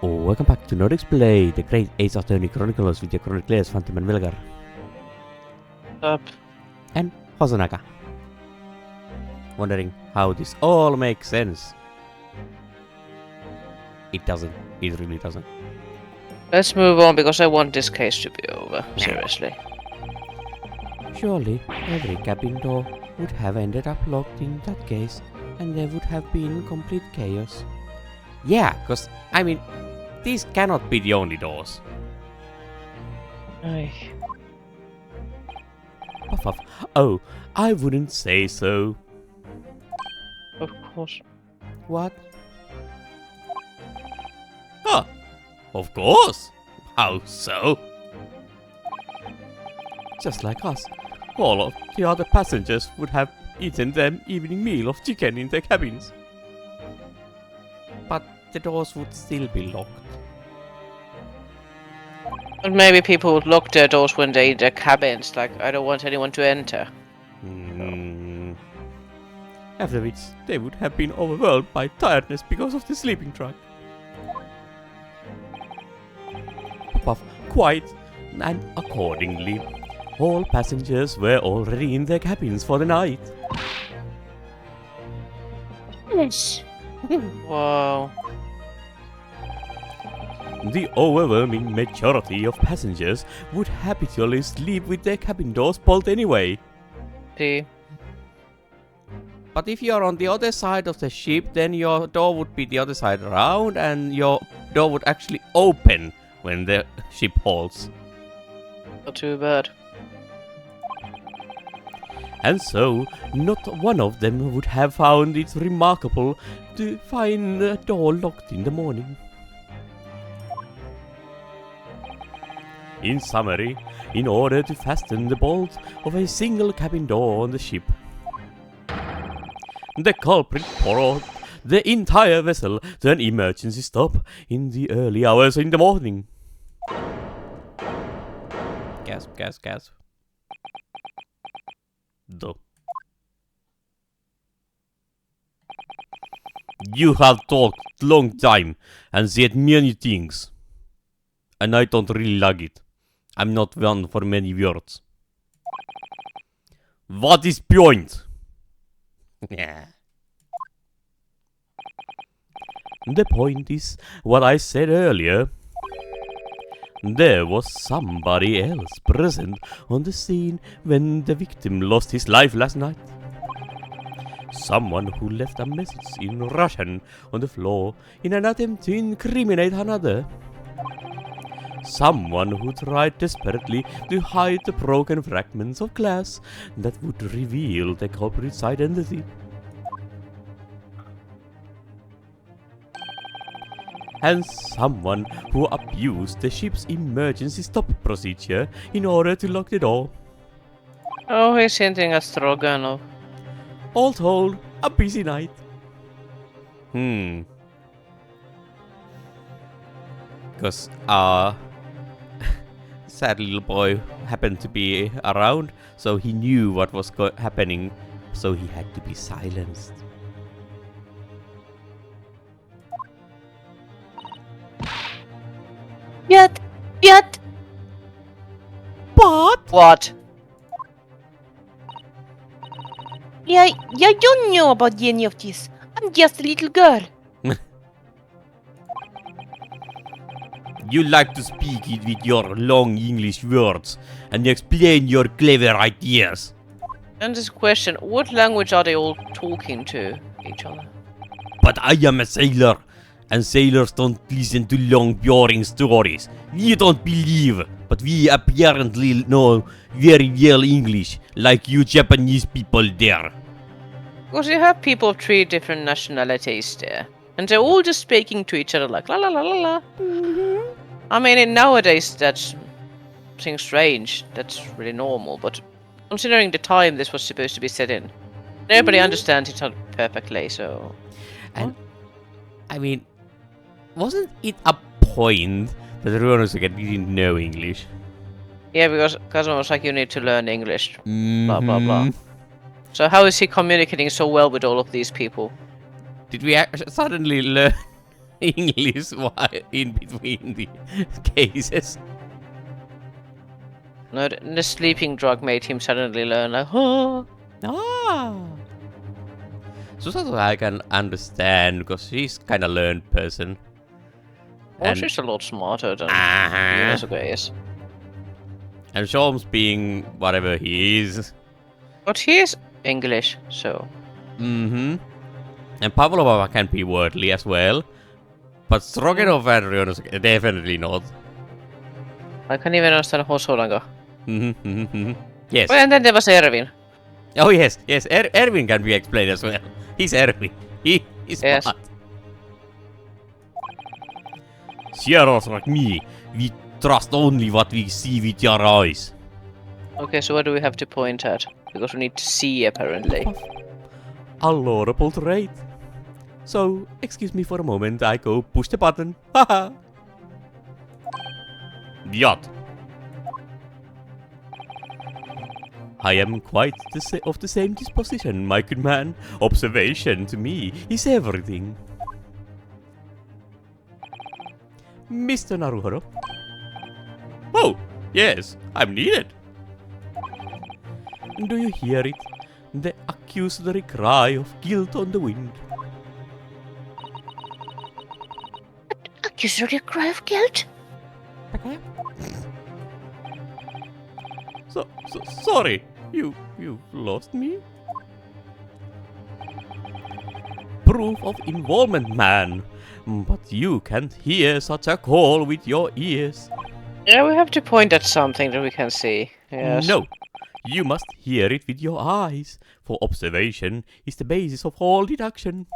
Welcome back to Nordics Play, the great Ace Attorney Chronicles with your Chronicles, Phantom and Velgar. Up. And Hosanaka. Wondering how this all makes sense. It doesn't. It really doesn't. Let's move on because I want this case to be over. Seriously. Surely, every cabin door would have ended up locked in that case, and there would have been complete chaos. Yeah, cause, I mean, these cannot be the only doors. Aye. Puff puff. Oh, I wouldn't say so. Of course. What? Huh. Of course. How so? Just like us, all of the other passengers would have eaten their evening meal of chicken in their cabins. But the doors would still be locked. But maybe people would lock their doors when they eat their cabins, like, I don't want anyone to enter. After which, they would have been overwhelmed by tiredness because of the sleeping drug. Puff, quite, and accordingly, all passengers were already in their cabins for the night. Yes. Wow. The overwhelming majority of passengers would habitually sleep with their cabin doors bolted anyway. See. But if you're on the other side of the ship, then your door would be the other side around, and your door would actually open when the ship halts. Not too bad. And so, not one of them would have found it remarkable to find the door locked in the morning. In summary, in order to fasten the bolt of a single cabin door on the ship, the culprit brought the entire vessel to an emergency stop in the early hours in the morning. Gasp, gasp, gasp. Duh. You have talked long time and said many things, and I don't really like it. I'm not one for many words. What is point? Yeah. The point is what I said earlier. There was somebody else present on the scene when the victim lost his life last night. Someone who left a message in Russian on the floor in an attempt to incriminate another. Someone who tried desperately to hide the broken fragments of glass that would reveal the culprit's identity. And someone who abused the ship's emergency stop procedure in order to lock the door. Oh, he's hinting at Stroganov. All told, a busy night. Because sad little boy happened to be around, so he knew what was happening, so he had to be silenced. Yet! But What? I don't know about any of this. I'm just a little girl. you like to speak it with your long English words and explain your clever ideas. And this question, what language are they all talking to each other? But I am a sailor, and sailors don't listen to long, boring stories. We don't believe, but we apparently know very well English, like you Japanese people there. Because you have people of 3 different nationalities there. And they're all just speaking to each other like la la la la la. I mean, nowadays that's something strange. That's really normal, but considering the time this was supposed to be set in, everybody understands each other perfectly, so... And, I mean, wasn't it a point that Ruonosuke didn't know English? Yeah, because Kazuma was like, you need to learn English, blah blah blah. So how is he communicating so well with all of these people? Did we suddenly learn English in between the cases. No, the sleeping drug made him suddenly learn like, oh. Ah. Susato I can understand because she's kind of learned person. Well, she's a lot smarter than Uh-huh. Yunosuke is. And Sholmes being whatever he is. But he is English, so. Mm-hmm. And Pavlova can be worldly as well. But Stroganov and Ryunosuke definitely not. I can't even understand Hosonaga. Yes. Oh, and then there was Erwin. Oh yes, yes. Erwin can be explained as well. He's Erwin. He is Yes. smart. Sierras like me, we trust only what we see with your eyes. Okay, so what do we have to point at? Because we need to see, apparently. Allorable trait. So, excuse me for a moment, I go push the button. Haha. Yacht. I am quite of the same disposition, my good man. Observation to me is everything. Mr. Naruhiro. Oh, yes, I'm needed. Do you hear it? The accusatory cry of guilt on the wind. Accusatory cry of guilt? So sorry, you lost me? Proof of involvement, man. But you can't hear such a call with your ears. Yeah, we have to point at something that we can see. Yes. No, you must hear it with your eyes, for observation is the basis of all deduction.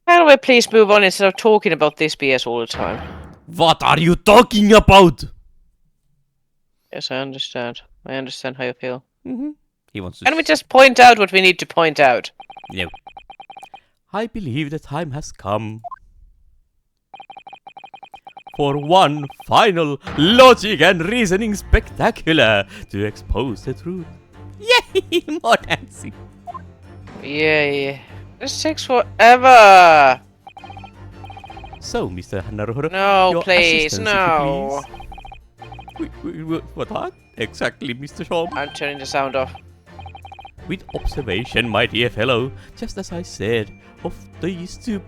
Can we please move on instead of talking about this BS all the time? What are you talking about? Yes, I understand. I understand how you feel. He wants to. Can we just point out what we need to point out? No. I believe the time has come for one final logic and reasoning spectacular to expose the truth. Yay! More dancing. Yeah. This takes forever. So, Mr. Naruhiro, No, your please, assistance, if no. you please. What? Exactly, Mr. Shaw. I'm turning the sound off. With observation, my dear fellow, just as I said, of these two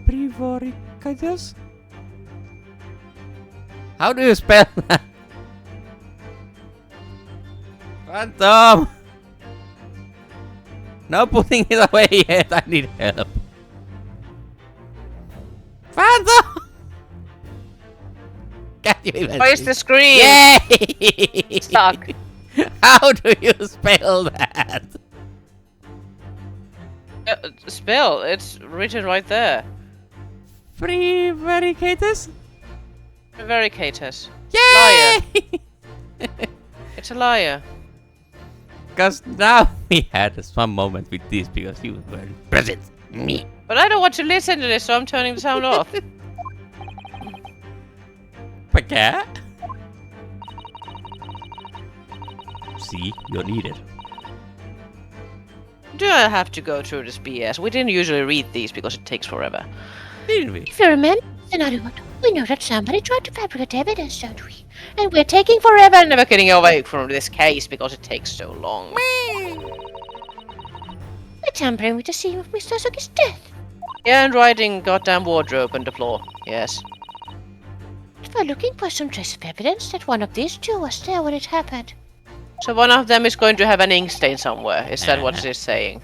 prevaricatus? How do you spell that? Phantom! No putting it away yet, I need help. Phantom! Can you even Where's see? the screen? Yay! Stuck. How do you spell that? Spell. It's written right there. Prevaricatus? Prevaricators. Yay! It's a liar. Because now we had some moment with this because you weren't present. Me. But I don't want to listen to this, so I'm turning the sound off. Okay. See, you're needed. Do I have to go through this BS? We didn't usually read these because it takes forever. Didn't we? If you remember, Naruto, we know that somebody tried to fabricate evidence, don't we? And we're taking forever. I'm never getting away from this case because it takes so long. We're tampering with the scene of Mr. Sasuke's death. Yeah, and writing goddamn wardrobe on the floor. Yes. We're looking for some trace of evidence that one of these two was there when it happened. So one of them is going to have an ink stain somewhere. Is that what it is saying?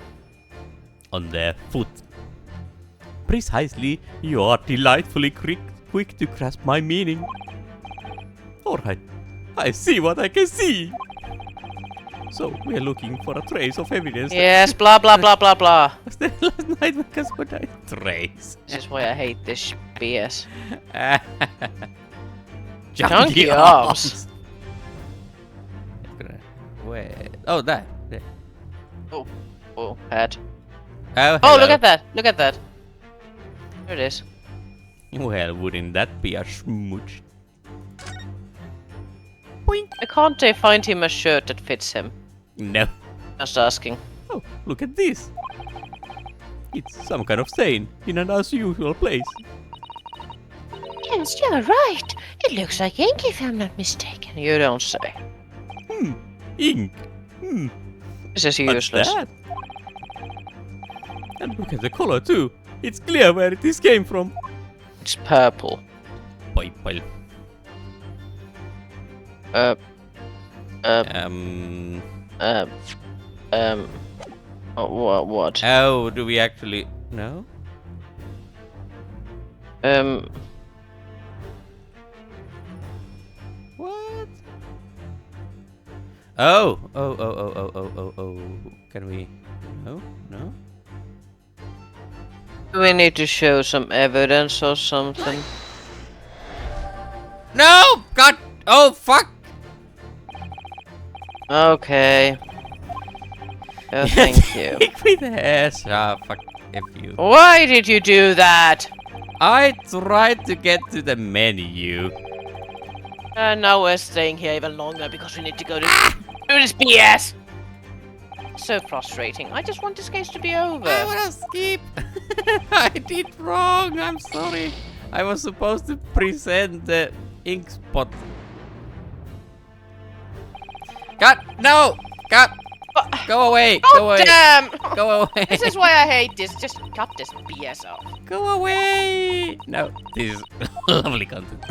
On their foot. Precisely, you are delightfully quick to grasp my meaning. Alright, I see what I can see. So, we are looking for a trace of evidence. Yes, blah blah blah blah blah. Was there last night because what I trace? This is why I hate this BS. Junkie arms. Wait. Oh, that. There. Oh, head. Oh, Oh, look hello. at that. Look at that. There it is. Well, wouldn't that be a smooch? Why can't they find him a shirt that fits him? No. Just asking. Oh, look at this. It's some kind of stain in an unusual place. Yes, you're right. It looks like ink, if I'm not mistaken. You don't say. Ink. This is What's useless. that? And look at the color too. It's clear where this came from. It's purple. Purple. What? How do we actually know? What? Oh. Can we? No. Do we need to show some evidence or something? No! God! Oh, fuck! Okay. Oh, thank you. Kick me the ass. Ah, fuck. F you. Why did you do that? I tried to get to the menu. And now we're staying here even longer because we need to go to do this BS. So frustrating. I just want this case to be over. I wanna skip. I did wrong. I'm sorry. I was supposed to present the ink spot. God, no! God, go away! Go away! Damn! Go away! This is why I hate this. Just cut this BS off. Go away! No, this is lovely content.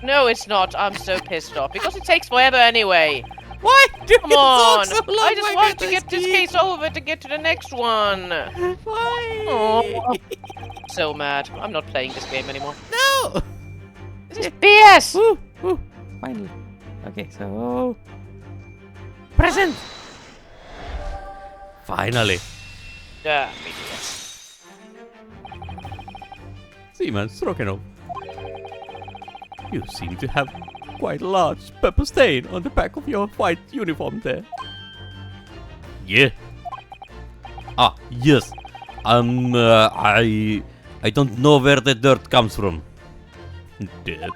No, it's not. I'm so pissed off because it takes forever anyway. Why do Come you on! talk so long? I just Why want can't to get this skip? case over to get to the next one. Why? Oh. So mad. I'm not playing this game anymore. No! This is BS! Woo! Finally. Okay, so... Present! Finally. Damn idiots. Seaman Stroganov. You seem to have quite a large purple stain on the back of your white uniform there. Yeah. Ah, yes. I don't know where the dirt comes from. Dirt.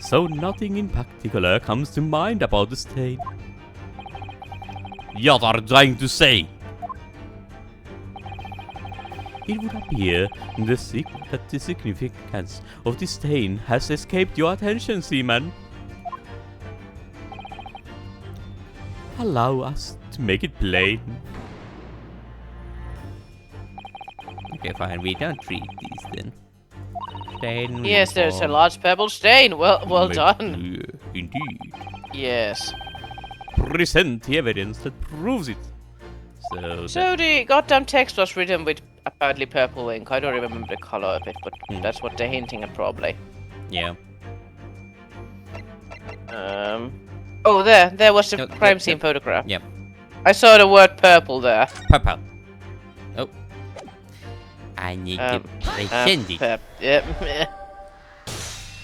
So nothing in particular comes to mind about the stain. What are you trying to say? It would appear that the significance of the stain has escaped your attention, Seaman. Allow us to make it plain. Okay, fine. We don't treat these then. Stain. Yes, there's a large pebble stain. Well done. Indeed. Yes. Present the evidence that proves it. So the goddamn text was written with apparently purple ink. I don't remember the color of it, but that's what they're hinting at probably. Yeah. Oh, there was the crime scene photograph. Yep. I saw the word purple there. Purple. Oh. I need to present it. Yep.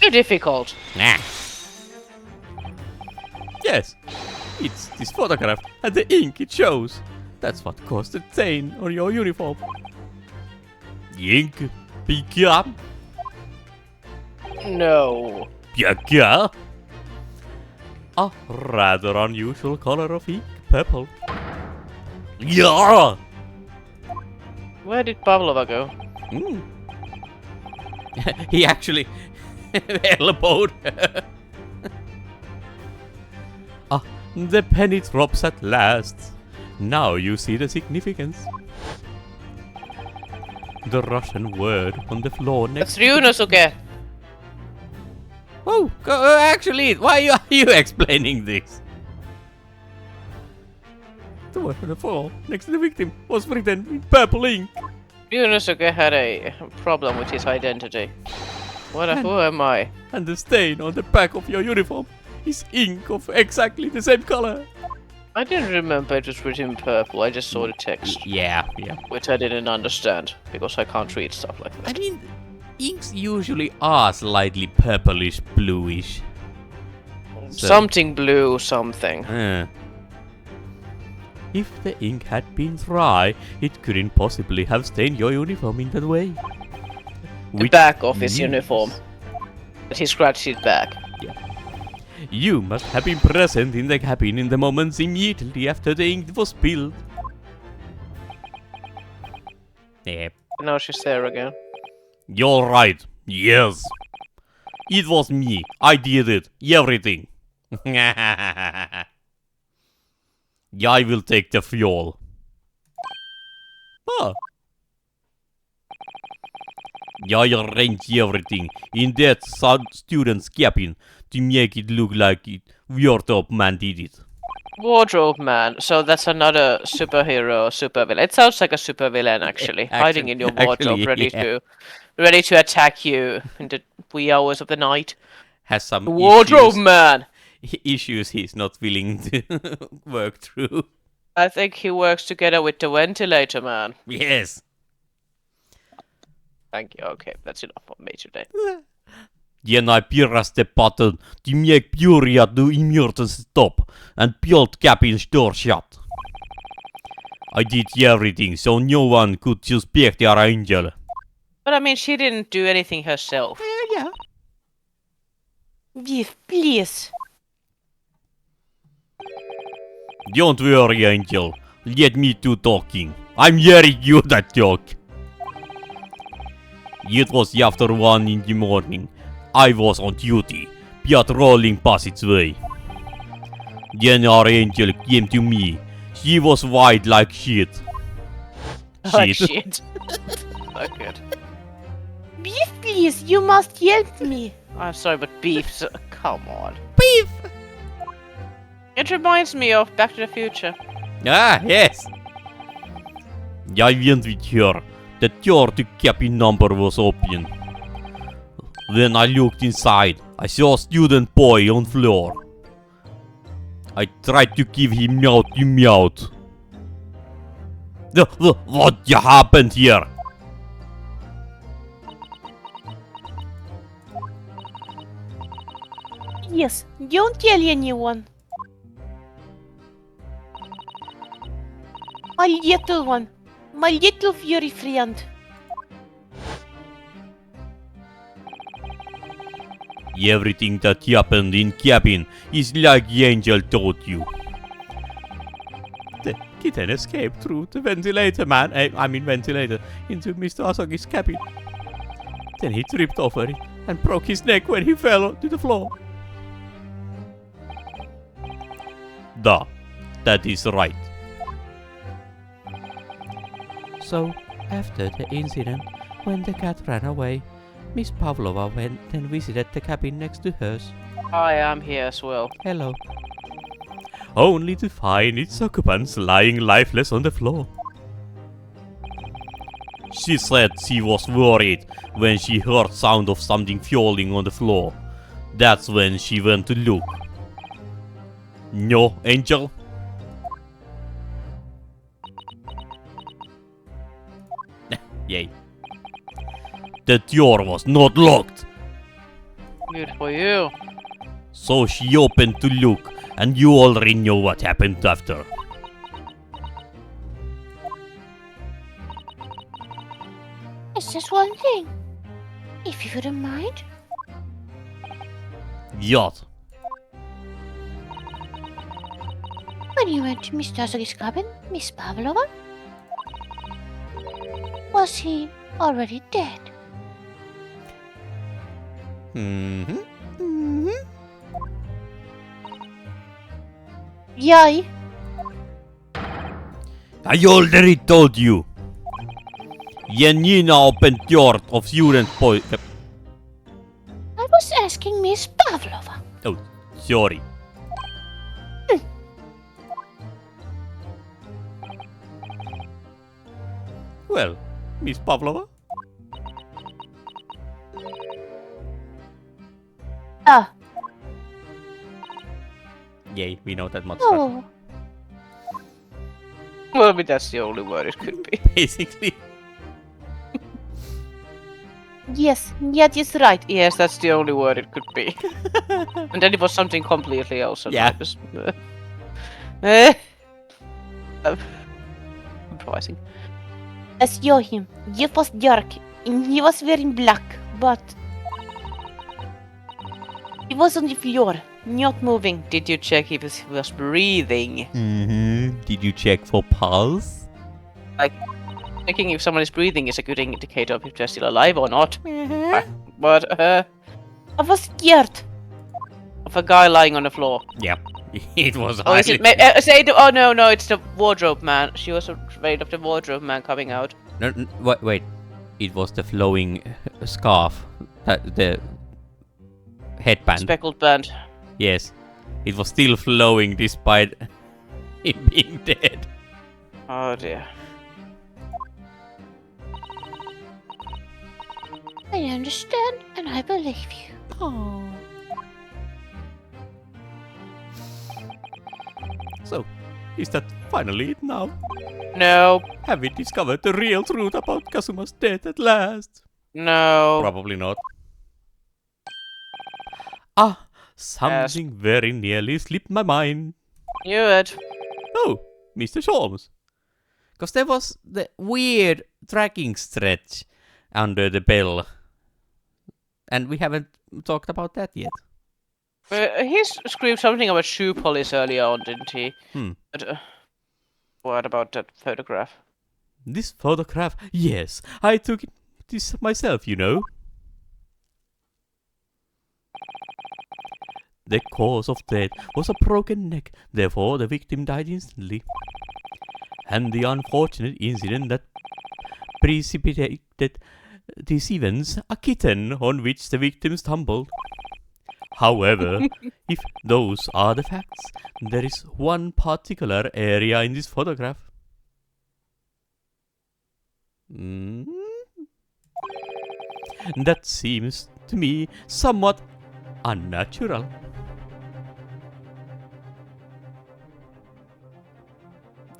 Too difficult. Nah. Yes. It's this photograph and the ink it shows. That's what caused the stain on your uniform. The ink. Pika. No. Pika. A rather unusual color of ink. Purple. Yeah. Where did Pavlova go? He actually elbowed her. Ah, the penny drops at last. Now you see the significance. The Russian word on the floor next. That's Ryunosuke. Oh, actually, why are you explaining this? The word on the floor next to the victim was written with purple ink. Ryunosuke had a problem with his identity. Who am I? And the stain on the back of your uniform is ink of exactly the same color. I didn't remember it was written in purple. I just saw the text, Yeah. which I didn't understand because I can't read stuff like I that. mean, inks usually are slightly purplish bluish. So- Something blue, something. If the ink had been dry, it couldn't possibly have stained your uniform in that way. The back of his means uniform. But he scratched it back. You must have been present in the cabin in the moments immediately after the ink was spilled. Yep. Now she's there again. You're right. Yes. It was me. I did it. Everything. Yeah, I will take the fuel. Oh. Yeah, I arranged everything in that student's cabin to make it look like it Wardrobe Man did it. Wardrobe Man. So that's another superhero, supervillain. It sounds like a supervillain actually, hiding in your wardrobe, actually, ready to attack you in the wee hours of the night. Has some Wardrobe Man. issues he's not willing to work through. I think he works together with the Ventilator Man. Yes. Thank you. Okay, that's enough for me today. Then I pressed the button to make Furia do emergency stop and build cabin's door shut. I did everything so no one could suspect our angel. But I mean, she didn't do anything herself. Yeah. Bif, please. Don't worry, Angel. Let me do talking. I'm very good at talk. It was after 1 in the morning. I was on duty, patrolling passageway. Then our angel came to me. She was white like shit. Like shit. Not good. Bif, please, you must help me. I'm sorry, but beef. So, come on. Beef! It reminds me of Back to the Future. Ah, yes. I went with her. The door to cabin number was open. When I looked inside, I saw a student boy on floor. I tried to give him mouth to mouth. What happened here? Yes, don't tell anyone. My little one. My little furry friend. Everything that happened in cabin is like the angel told you. The kitten escaped through the ventilator ventilator into Mr. Asagi's cabin. Then he tripped over it and broke his neck when he fell to the floor. That is right. So, after the incident, when the cat ran away, Miss Pavlova went and visited the cabin next to hers. I am here as well. Hello. Only to find its occupants lying lifeless on the floor. She said she was worried when she heard sound of something falling on the floor. That's when she went to look. No, Angel? Yay. The door was not locked. Good for you. So she opened to look, and you already know what happened after. It's just one thing. If you wouldn't mind. Yacht. When you went to Mr. Asagi's cabin, Miss Pavlova? Was he already dead? Yay! I already told you. Janina opened door of student boy. I was asking Miss Pavlova. Oh, sorry. Well, Miss Pavlova? Ah, Yay, we know that much. oh. Well, I mean, that's the only word it could be. Basically. Yes, that is right. Yes, that's the only word it could be. And then it was something completely else. And Yeah. I was, improvising. I saw him. He was dark, and he was wearing black, but he was on the floor, not moving. Did you check if he was breathing? Did you check for pulse? Checking if someone is breathing is a good indicator of if they're still alive or not. But I was scared of a guy lying on the floor. Yep. It was Oh, is highly... it? Oh no, it's the wardrobe man. She was afraid of the wardrobe man coming out. No, wait. It was the flowing scarf. The headband. Speckled band. Yes. It was still flowing despite him being dead. Oh dear. I understand, and I believe you. Oh. So, is that finally it now? No. Have we discovered the real truth about Kazuma's death at last? No. Probably not. Ah, something very nearly slipped my mind. Knew it. Oh, Mr. Sholmes. Because there was the weird tracking stretch under the bell. And we haven't talked about that yet. He screamed something about shoe polish earlier on, didn't he? But, what about that photograph? This photograph? Yes, I took this myself, you know. The cause of death was a broken neck, therefore the victim died instantly. And the unfortunate incident that precipitated these events, a kitten on which the victim stumbled. However, if those are the facts, there is one particular area in this photograph. That seems to me somewhat unnatural.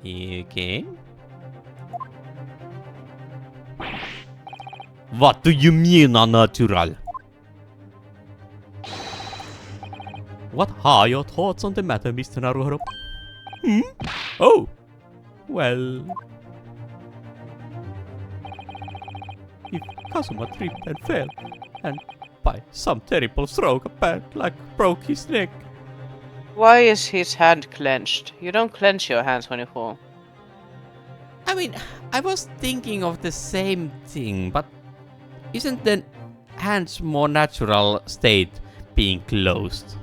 Okay. What do you mean unnatural? What are your thoughts on the matter, Mr. Naruhiro? Oh, well... If Kazuma tripped and fell, and by some terrible stroke a bat broke his neck. Why is his hand clenched? You don't clench your hands when you fall. I mean, I was thinking of the same thing, but isn't the hand's more natural state being closed?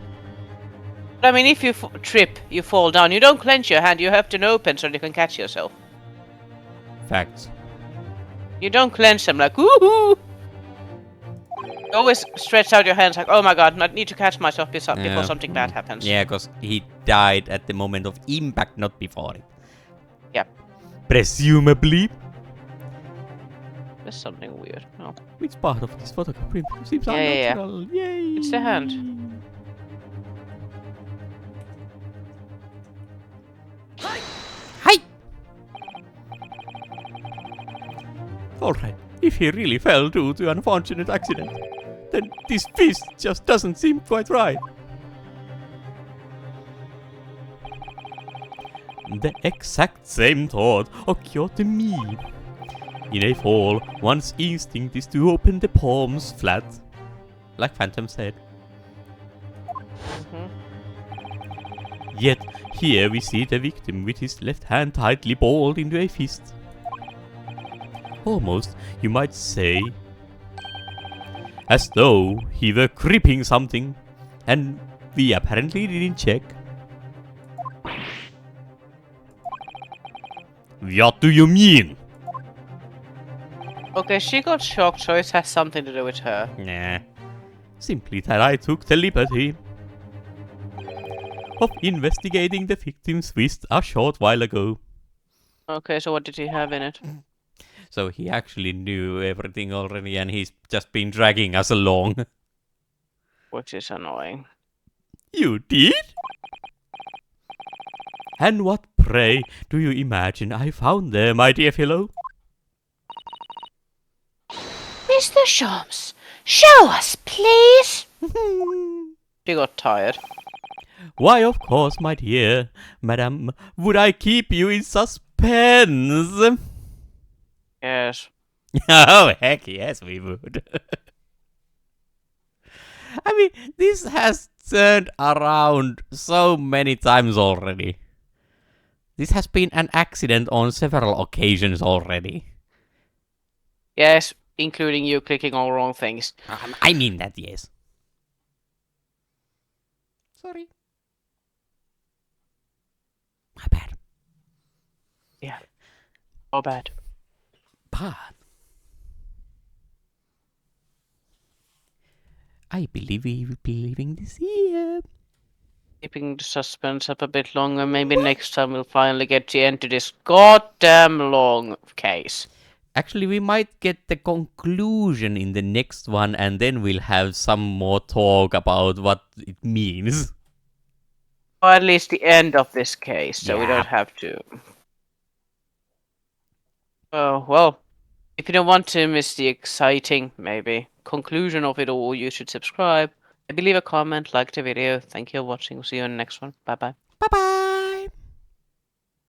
I mean, if you trip, you fall down. You don't clench your hand, you have to open so you can catch yourself. Facts. You don't clench them like, woohoo! You always stretch out your hands like, oh my god, I need to catch myself before something bad happens. Yeah, because he died at the moment of impact, not before it. Yep. Presumably. There's something weird. No. Which part of this photograph seems Yeah. unnatural? Yay! It's the hand. Hi! Alright, if he really fell due to an unfortunate accident, then this fist just doesn't seem quite right. The exact same thought occurred to me. In a fall, one's instinct is to open the palms flat, like Phantom said. Yet, here we see the victim with his left hand tightly balled into a fist. Almost, you might say, as though he were gripping something, and we apparently didn't check. What do you mean? Okay, she got shocked, so it has something to do with her. Nah. Simply that I took the liberty of investigating the victim's fist a short while ago. Okay, so what did he have in it? So he actually knew everything already and he's just been dragging us along. Which is annoying. You did? And what, pray, do you imagine I found there, my dear fellow? Mr. Sholmes, show us, please. She got tired. Why, of course, my dear. Madam, would I keep you in suspense? Yes. Oh, heck yes, we would. I mean, this has turned around so many times already. This has been an accident on several occasions already. Yes, including you clicking all wrong things. I mean that, yes. Sorry. My bad. Yeah. Oh, bad. But I believe we will be leaving this here. Keeping the suspense up a bit longer. Maybe next time we'll finally get the end to this goddamn long case. Actually, we might get the conclusion in the next one, and then we'll have some more talk about what it means. Or at least the end of this case, so we Yeah. don't have to. Oh, well. If you don't want to miss the exciting, maybe, conclusion of it all, you should subscribe. Maybe leave a comment, like the video. Thank you for watching. See you in the next one. Bye bye. Bye bye.